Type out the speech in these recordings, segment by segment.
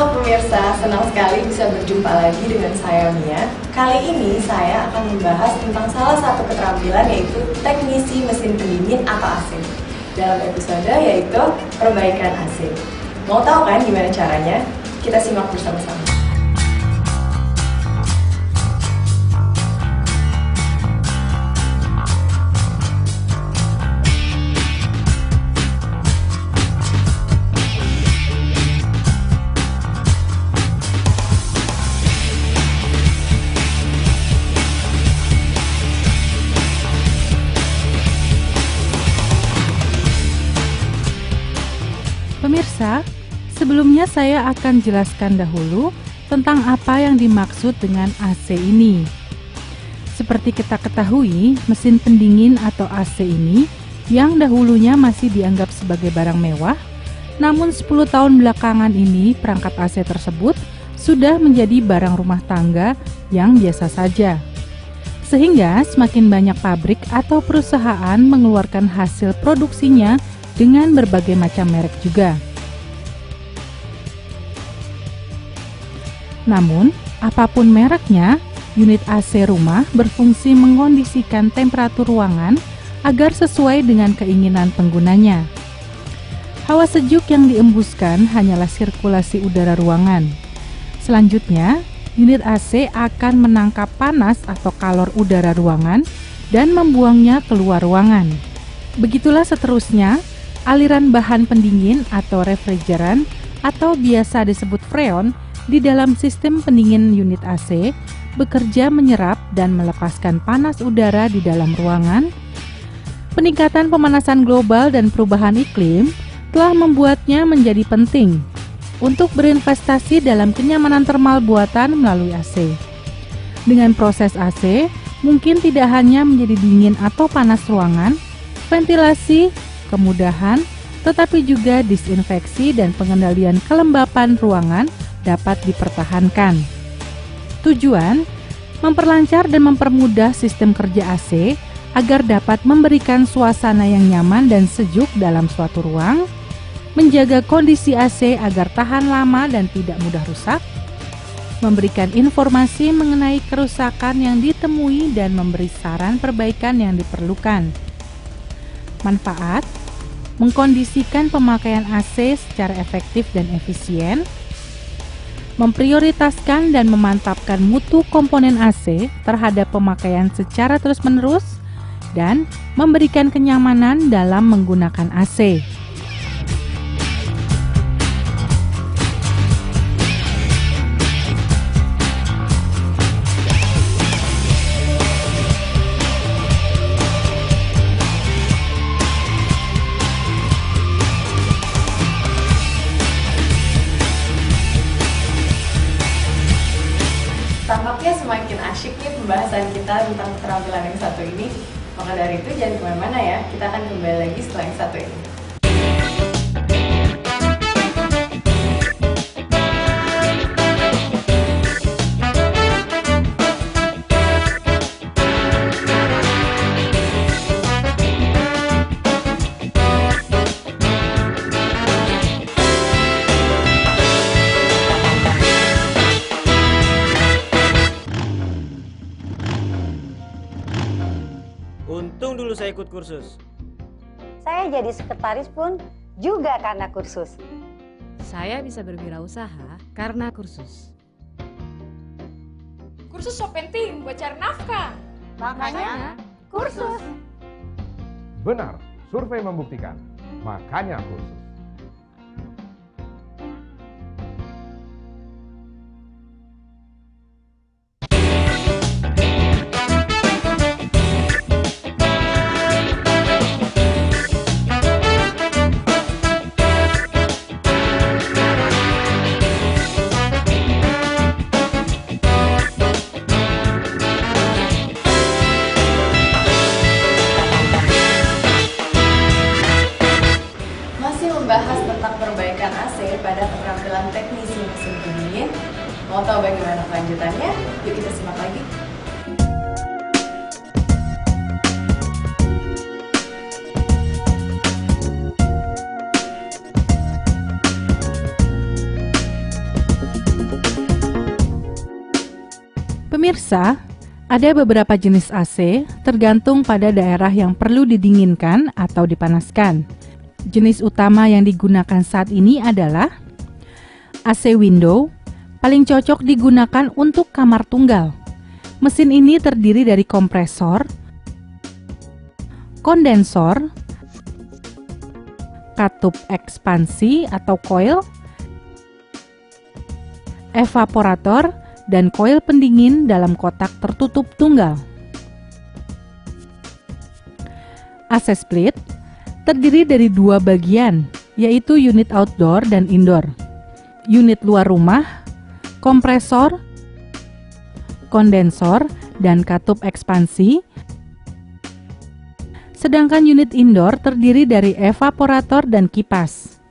Halo pemirsa, senang sekali bisa berjumpa lagi dengan saya Mia. Kali ini saya akan membahas tentang salah satu keterampilan yaitu teknisi mesin pendingin atau AC. Dalam episode yaitu perbaikan AC. Mau tahu kan gimana caranya? Kita simak bersama-sama. Pemirsa, sebelumnya saya akan jelaskan dahulu tentang apa yang dimaksud dengan AC ini. Seperti kita ketahui, mesin pendingin atau AC ini yang dahulunya masih dianggap sebagai barang mewah, namun 10 tahun belakangan ini perangkat AC tersebut sudah menjadi barang rumah tangga yang biasa saja. Sehingga semakin banyak pabrik atau perusahaan mengeluarkan hasil produksinya dengan berbagai macam merek juga. Namun, apapun mereknya, unit AC rumah berfungsi mengkondisikan temperatur ruangan agar sesuai dengan keinginan penggunanya. Hawa sejuk yang diembuskan hanyalah sirkulasi udara ruangan. Selanjutnya, unit AC akan menangkap panas atau kalor udara ruangan dan membuangnya keluar ruangan. Begitulah seterusnya, aliran bahan pendingin atau refrigeran atau biasa disebut freon di dalam sistem pendingin unit AC bekerja menyerap dan melepaskan panas udara di dalam ruangan. Peningkatan pemanasan global dan perubahan iklim telah membuatnya menjadi penting untuk berinvestasi dalam kenyamanan termal buatan melalui AC. Dengan proses AC, mungkin tidak hanya menjadi dingin atau panas ruangan, ventilasi, kemudahan, tetapi juga disinfeksi dan pengendalian kelembapan ruangan dapat dipertahankan. Tujuan, memperlancar dan mempermudah sistem kerja AC agar dapat memberikan suasana yang nyaman dan sejuk dalam suatu ruang, menjaga kondisi AC agar tahan lama dan tidak mudah rusak, memberikan informasi mengenai kerusakan yang ditemui dan memberi saran perbaikan yang diperlukan. Manfaat, mengkondisikan pemakaian AC secara efektif dan efisien, memprioritaskan dan memantapkan mutu komponen AC terhadap pemakaian secara terus-menerus, dan memberikan kenyamanan dalam menggunakan AC. Tampaknya semakin asyik nih pembahasan kita tentang keterampilan yang satu ini. Maka dari itu jangan kemana-mana ya, kita akan kembali lagi setelah yang satu ini. Untung dulu saya ikut kursus. Saya jadi sekretaris pun juga karena kursus. Saya bisa berwirausaha karena kursus. Kursus so penting buat cari nafkah. Makanya kursus. Benar, survei membuktikan. Makanya kursus. Membahas tentang perbaikan AC pada keterampilan teknisi mesin pendingin. Mau tahu bagaimana kelanjutannya? Yuk kita simak lagi. Pemirsa, ada beberapa jenis AC tergantung pada daerah yang perlu didinginkan atau dipanaskan. Jenis utama yang digunakan saat ini adalah AC window, paling cocok digunakan untuk kamar tunggal. Mesin ini terdiri dari kompresor, kondensor, katup ekspansi atau coil, evaporator, dan koil pendingin dalam kotak tertutup tunggal. AC split terdiri dari dua bagian, yaitu unit outdoor dan indoor. Unit luar rumah, kompresor, kondensor, dan katup ekspansi. Sedangkan unit indoor terdiri dari evaporator dan kipas.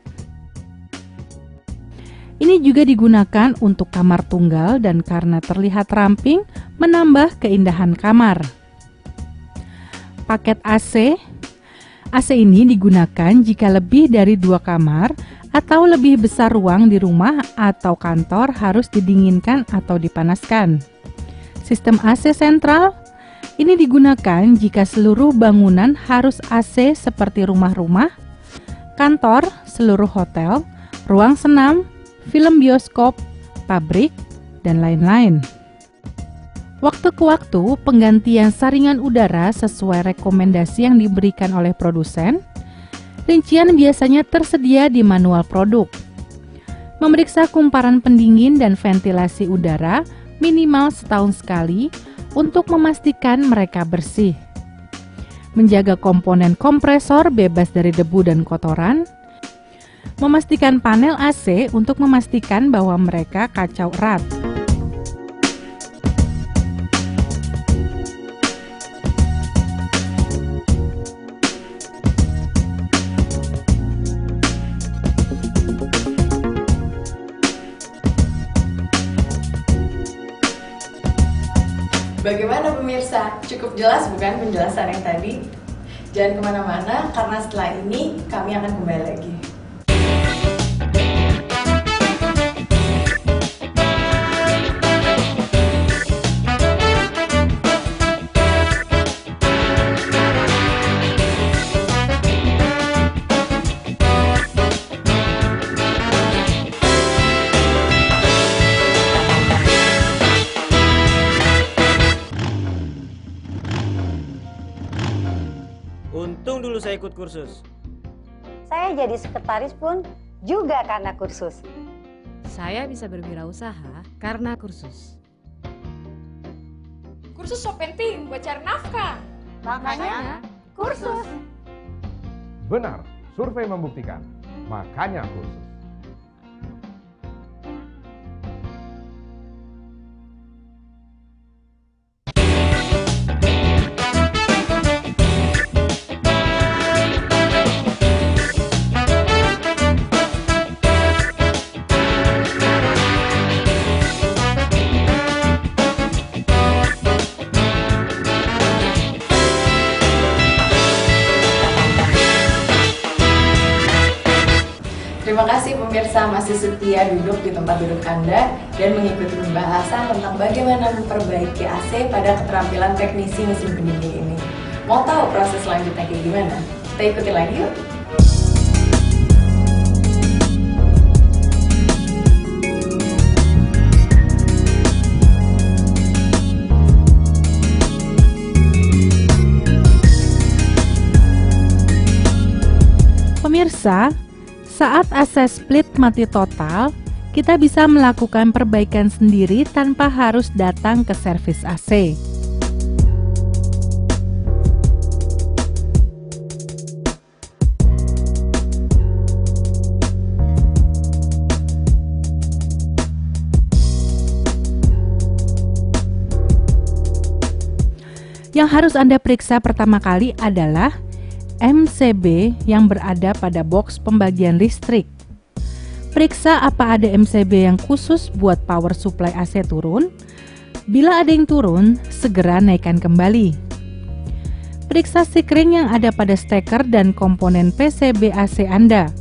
Ini juga digunakan untuk kamar tunggal dan karena terlihat ramping, menambah keindahan kamar. Paket AC. AC ini digunakan jika lebih dari 2 kamar atau lebih besar ruang di rumah atau kantor harus didinginkan atau dipanaskan. Sistem AC sentral. Ini digunakan jika seluruh bangunan harus AC seperti rumah-rumah, kantor, seluruh hotel, ruang senam, film bioskop, pabrik, dan lain-lain. Waktu ke waktu, penggantian saringan udara sesuai rekomendasi yang diberikan oleh produsen. Rincian biasanya tersedia di manual produk. Memeriksa kumparan pendingin dan ventilasi udara minimal setahun sekali untuk memastikan mereka bersih. Menjaga komponen kompresor bebas dari debu dan kotoran. Memastikan panel AC untuk memastikan bahwa mereka kacau erat. Bagaimana pemirsa? Cukup jelas bukan penjelasan yang tadi? Jangan kemana-mana karena setelah ini kami akan kembali lagi. Untung dulu saya ikut kursus. Saya jadi sekretaris pun juga karena kursus. Saya bisa berwirausaha karena kursus. Kursus so penting buat cari nafkah. Makanya kursus. Benar, survei membuktikan. Makanya kursus. Terima kasih pemirsa masih setia duduk di tempat duduk Anda dan mengikuti pembahasan tentang bagaimana memperbaiki AC pada keterampilan teknisi mesin pendingin ini. Mau tahu proses selanjutnya kayak gimana? Kita ikuti lagi yuk! Pemirsa, saat AC split mati total, kita bisa melakukan perbaikan sendiri tanpa harus datang ke servis AC. Yang harus Anda periksa pertama kali adalah MCB yang berada pada box pembagian listrik. Periksa apa ada MCB yang khusus buat power supply AC turun. Bila ada yang turun, segera naikkan kembali. Periksa sikring yang ada pada steker dan komponen PCB AC Anda.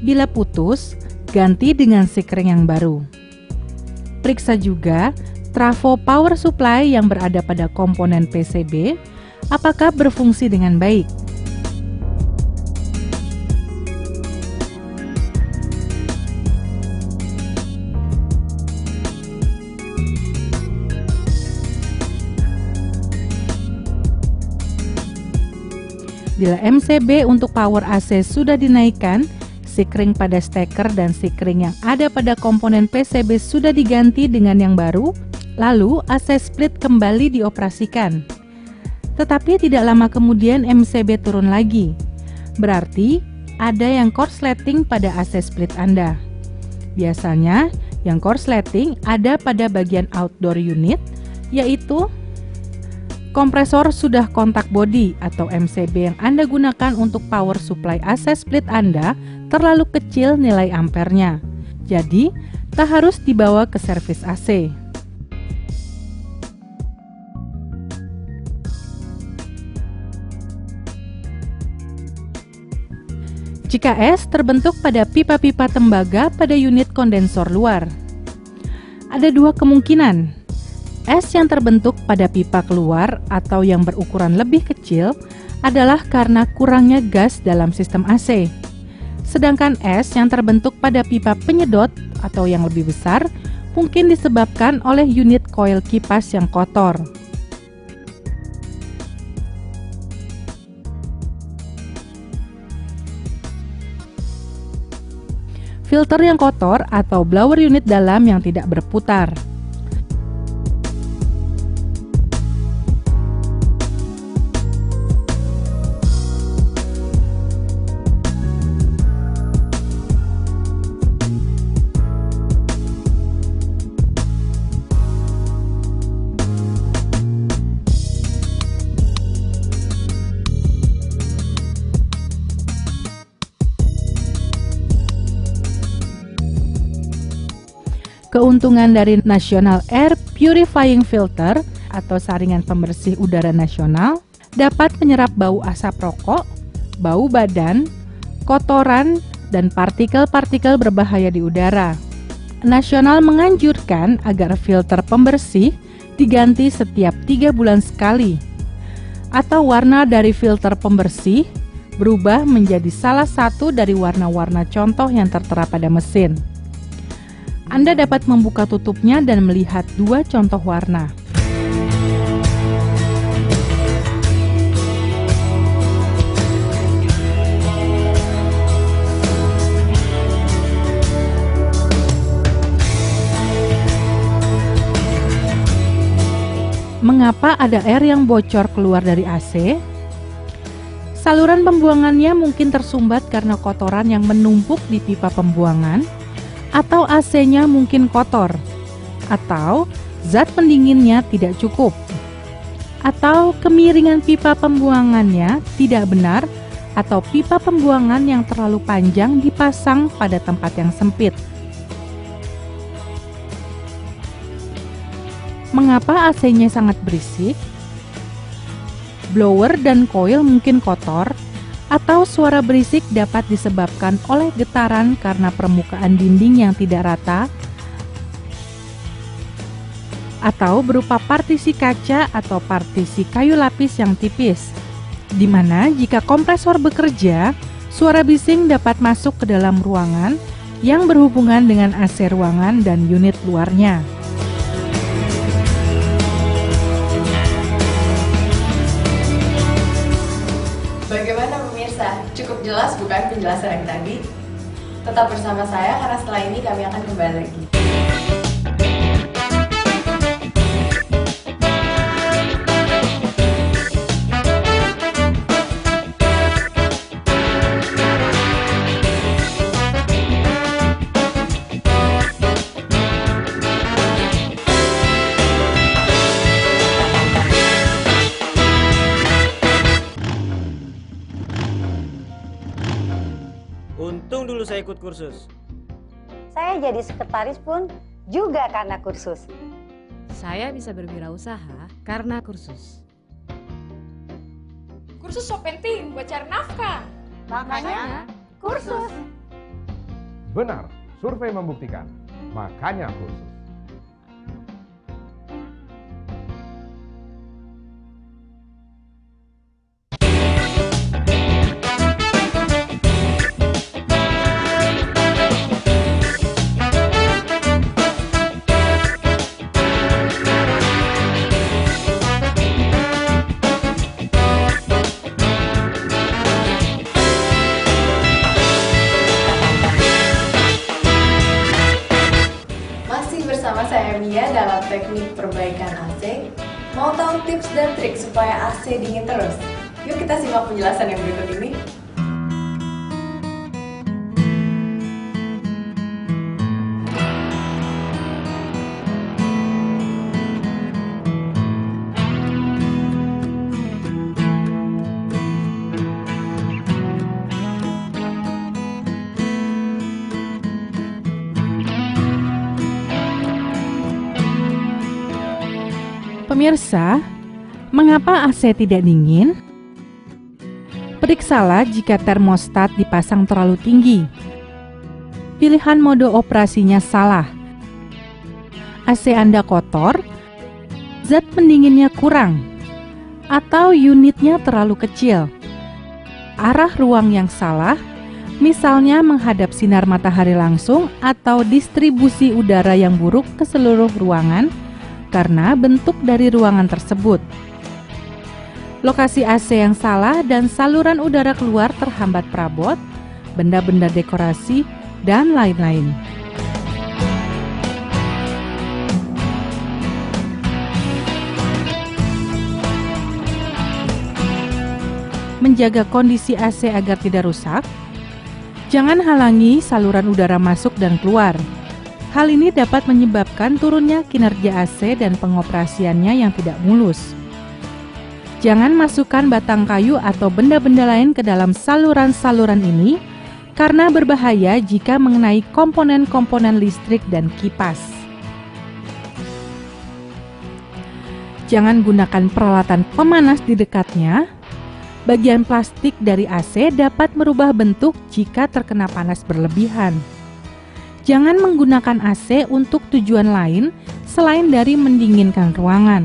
Bila putus, ganti dengan sikring yang baru. Periksa juga trafo power supply yang berada pada komponen PCB apakah berfungsi dengan baik. Bila MCB untuk power AC sudah dinaikkan, sikring pada steker dan sikring yang ada pada komponen PCB sudah diganti dengan yang baru, lalu AC split kembali dioperasikan. Tetapi tidak lama kemudian MCB turun lagi. Berarti ada yang korsleting pada AC split Anda. Biasanya yang korsleting ada pada bagian outdoor unit, yaitu kompresor sudah kontak body atau MCB yang Anda gunakan untuk power supply AC split Anda terlalu kecil nilai ampernya. Jadi, tak harus dibawa ke servis AC. Jika es terbentuk pada pipa-pipa tembaga pada unit kondensor luar, ada dua kemungkinan. Es yang terbentuk pada pipa keluar atau yang berukuran lebih kecil adalah karena kurangnya gas dalam sistem AC. Sedangkan es yang terbentuk pada pipa penyedot atau yang lebih besar mungkin disebabkan oleh unit koil kipas yang kotor. Filter yang kotor atau blower unit dalam yang tidak berputar. Keuntungan dari National Air Purifying Filter atau saringan pembersih udara nasional dapat menyerap bau asap rokok, bau badan, kotoran, dan partikel-partikel berbahaya di udara. Nasional menganjurkan agar filter pembersih diganti setiap 3 bulan sekali, atau warna dari filter pembersih berubah menjadi salah satu dari warna-warna contoh yang tertera pada mesin. Anda dapat membuka tutupnya dan melihat 2 contoh warna. Mengapa ada air yang bocor keluar dari AC? Saluran pembuangannya mungkin tersumbat karena kotoran yang menumpuk di pipa pembuangan, atau AC-nya mungkin kotor, atau zat pendinginnya tidak cukup, atau kemiringan pipa pembuangannya tidak benar, atau pipa pembuangan yang terlalu panjang dipasang pada tempat yang sempit. Mengapa AC-nya sangat berisik? Blower dan coil mungkin kotor, atau suara berisik dapat disebabkan oleh getaran karena permukaan dinding yang tidak rata, atau berupa partisi kaca atau partisi kayu lapis yang tipis, di mana jika kompresor bekerja, suara bising dapat masuk ke dalam ruangan yang berhubungan dengan AC ruangan dan unit luarnya. Bagaimana pemirsa? Cukup jelas bukan penjelasan yang tadi? Tetap bersama saya karena setelah ini kami akan kembali lagi. Untung dulu saya ikut kursus. Saya jadi sekretaris pun juga karena kursus. Saya bisa berwirausaha karena kursus. Kursus so penting buat cari nafkah. Makanya kursus. Benar, survei membuktikan. Makanya kursus. bersama saya Mia dalam teknik perbaikan AC. Mau tahu tips dan trik supaya AC dingin terus? Yuk kita simak penjelasan yang berikut ini. Pemirsa, mengapa AC tidak dingin? Periksalah jika termostat dipasang terlalu tinggi. Pilihan mode operasinya salah. AC Anda kotor, zat pendinginnya kurang, atau unitnya terlalu kecil. Arah ruang yang salah, misalnya menghadap sinar matahari langsung atau distribusi udara yang buruk ke seluruh ruangan, karena bentuk dari ruangan tersebut. Lokasi AC yang salah dan saluran udara keluar terhambat perabot, benda-benda dekorasi, dan lain-lain. Menjaga kondisi AC agar tidak rusak, jangan halangi saluran udara masuk dan keluar. Hal ini dapat menyebabkan turunnya kinerja AC dan pengoperasiannya yang tidak mulus. Jangan masukkan batang kayu atau benda-benda lain ke dalam saluran-saluran ini karena berbahaya jika mengenai komponen-komponen listrik dan kipas. Jangan gunakan peralatan pemanas di dekatnya. Bagian plastik dari AC dapat merubah bentuk jika terkena panas berlebihan. Jangan menggunakan AC untuk tujuan lain selain dari mendinginkan ruangan.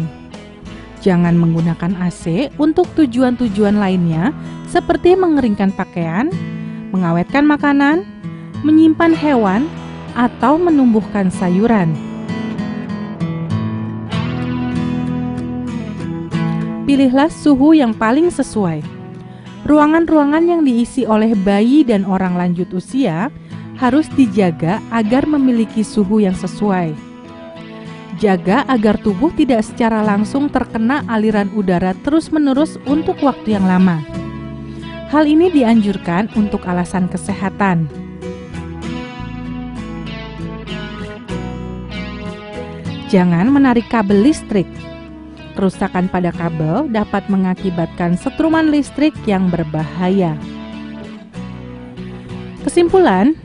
Jangan menggunakan AC untuk tujuan-tujuan lainnya seperti mengeringkan pakaian, mengawetkan makanan, menyimpan hewan, atau menumbuhkan sayuran. Pilihlah suhu yang paling sesuai. Ruangan-ruangan yang diisi oleh bayi dan orang lanjut usia harus dijaga agar memiliki suhu yang sesuai. Jaga agar tubuh tidak secara langsung terkena aliran udara terus-menerus untuk waktu yang lama. Hal ini dianjurkan untuk alasan kesehatan. Jangan menarik kabel listrik. Kerusakan pada kabel dapat mengakibatkan setruman listrik yang berbahaya. Kesimpulan,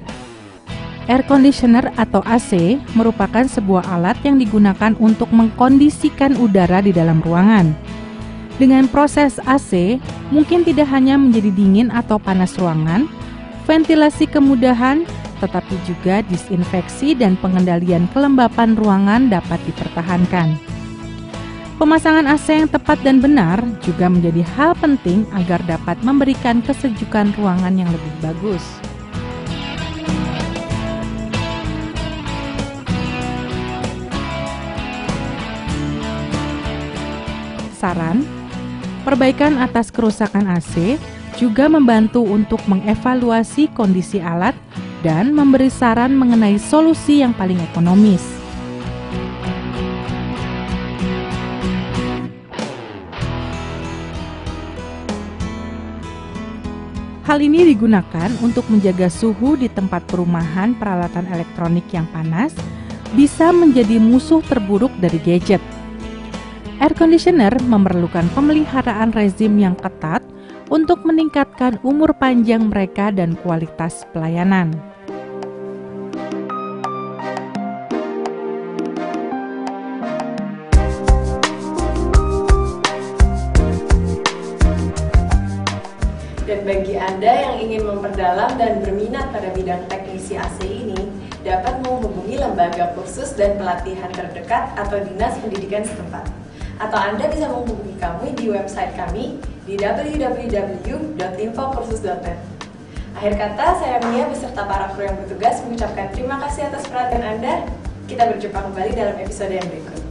air conditioner atau AC merupakan sebuah alat yang digunakan untuk mengkondisikan udara di dalam ruangan. Dengan proses AC, mungkin tidak hanya menjadi dingin atau panas ruangan, ventilasi kemudahan, tetapi juga disinfeksi dan pengendalian kelembapan ruangan dapat dipertahankan. Pemasangan AC yang tepat dan benar juga menjadi hal penting agar dapat memberikan kesejukan ruangan yang lebih bagus. Saran, perbaikan atas kerusakan AC juga membantu untuk mengevaluasi kondisi alat dan memberi saran mengenai solusi yang paling ekonomis. Hal ini digunakan untuk menjaga suhu di tempat perumahan. Peralatan elektronik yang panas bisa menjadi musuh terburuk dari gadget. Air conditioner memerlukan pemeliharaan rezim yang ketat untuk meningkatkan umur panjang mereka dan kualitas pelayanan. Dan bagi Anda yang ingin memperdalam dan berminat pada bidang teknisi AC ini, dapat menghubungi lembaga kursus dan pelatihan terdekat atau dinas pendidikan setempat. Atau Anda bisa menghubungi kami di website kami di www.infokursus.net. Akhir kata, saya Mia beserta para kru yang bertugas mengucapkan terima kasih atas perhatian Anda. Kita berjumpa kembali dalam episode yang berikut.